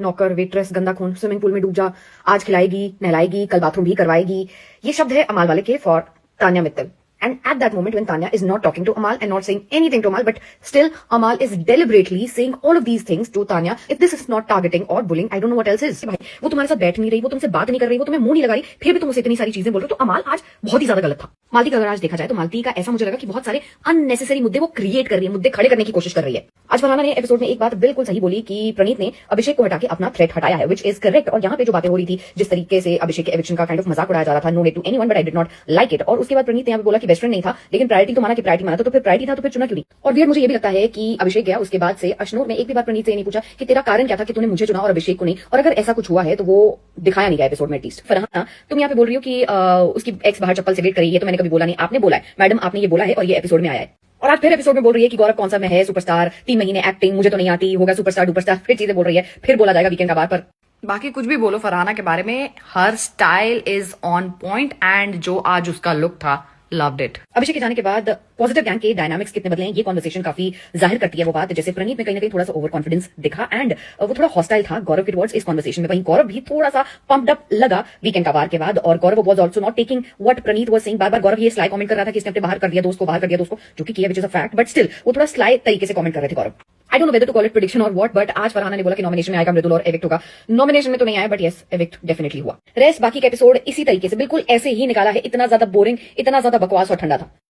नौकर, वेट्रेस, गंदा खून, स्विमिंग पूल में डूब जा, आज खिलाएगी, नहलाएगी, कल बाथरूम भी करवाएगी। ये शब्द है अमाल वाले के for Tanya Mittal. And at that moment when Tanya is not talking to Amal and not saying anything to Amal, but still Amal is deliberately saying all of these things to Tanya. If this is not targeting or bullying, I don't know what else is. भाई वो तुम्हारे साथ बैठ नहीं रही, वो तुमसे बात नहीं कर रही, वो तुम्हें मुंह नहीं लगा रही, फिर भी तुम उसे इतनी सारी चीजें बोल रहे हो, तो अमाल आज बहुत ही ज्यादा गलत था. मालती का अगर आज देखा जाए तो मालती का ऐसा मुझे लगा कि बहुत सारे अननेसेसरी मुद्दे वो क्रिएट कर रही है, मुद्दे खड़े करने की कोशिश कर रही है. आज फरहाना ने एपिसोड में एक बात बिल्कुल सही बोली कि प्रणीत ने अभिषेक को हटा के अपना थ्रेट हटाया है, विच इज करेक्ट. और यहाँ पे जो बातें हो रही थी, जिस तरीके से अभिषेक के एविक्शन का काइंड ऑफ मजाक उड़ाया जा रहा था, no need to anyone but I did not like it. और उसके बाद प्रणीत ने यहाँ पे बोला कि बेस्ट फ्रेंड नहीं था, लेकिन प्रायोरिटी तो माना कि प्रायोरिटी माना, तो फिर प्रायोरिटी था तो फिर चुना क्यों नहीं. और वियर्ड मुझे ये भी लगता है कि अभिषेक गया उसके बाद से अशनूर में एक भी बार प्रणीत से नहीं पूछा कि तेरा कारण क्या था कि तूने मुझे चुना और अभिषेक को नहीं. और अगर ऐसा कुछ हुआ है तो वो दिखाया नहीं गया एपिसोड में एटलीस्ट. फरहाना तुम यहाँ पे बोल रही हो कि उसकी एक्स बाहर चप्पल से वेट करी है, तो मैंने कभी बोला नहीं, आपने बोला है मैडम, आपने ये बोला है और ये एपिसोड में आया है. और आज फिर एपिसोड में बोल रही है कि गौरव कौन सा में है सुपरस्टार, 3 महीने एक्टिंग मुझे तो नहीं आती, होगा सुपरस्टार डुपरस्टार, फिर चीजें बोल रही है, फिर बोला जाएगा वीकेंड का बार. पर बाकी कुछ भी बोलो फरहाना के बारे में, हर style is on point and जो आज उसका लुक था, लव्ड इट. अभिषेक के जाने के बाद पॉजिटिव गैंग के डायनामिक्स कितने बदले हैं, ये कॉन्वर्सेशन काफी जाहिर करती है वो बात. जैसे प्रणीत में कहीं ना कहीं थोड़ा सा ओवर कॉन्फिडेंस दिखा एंड वो थोड़ा हॉस्टाइल था गौरव के टुवर्ड्स इस कॉन्वर्सेशन में. वहीं गौरव भी थोड़ा सा पंप्ड अप लगा वीकेंड का बार के बाद. और Gaurav was also not taking what Praneet was saying. बार बार गौरव ये स्लाई कमेंट कर रहा था कि इसने अपने बाहर कर दिया दोस्त को, बाहर कर दिया दोस्त को, जो कि किया which is a fact, but still वो थोड़ा स्लाई तरीके से कमेंट कर रहे थे Gaurav. I don't know whether to call it prediction और व्हाट, बट आज फरहाना ने बोला कि नॉमिनेशन में आएगा मृदुल और एविक्ट होगा. नॉमिनेशन में तो नहीं आया बट यस एविक्ट डेफिनेटली हुआ. रेस्ट बाकी का एपिसोड इसी तरीके से बिल्कुल ऐसे ही निकाला है. इतना ज्यादा बोरिंग, इतना ज्यादा बकवास और ठंडा था.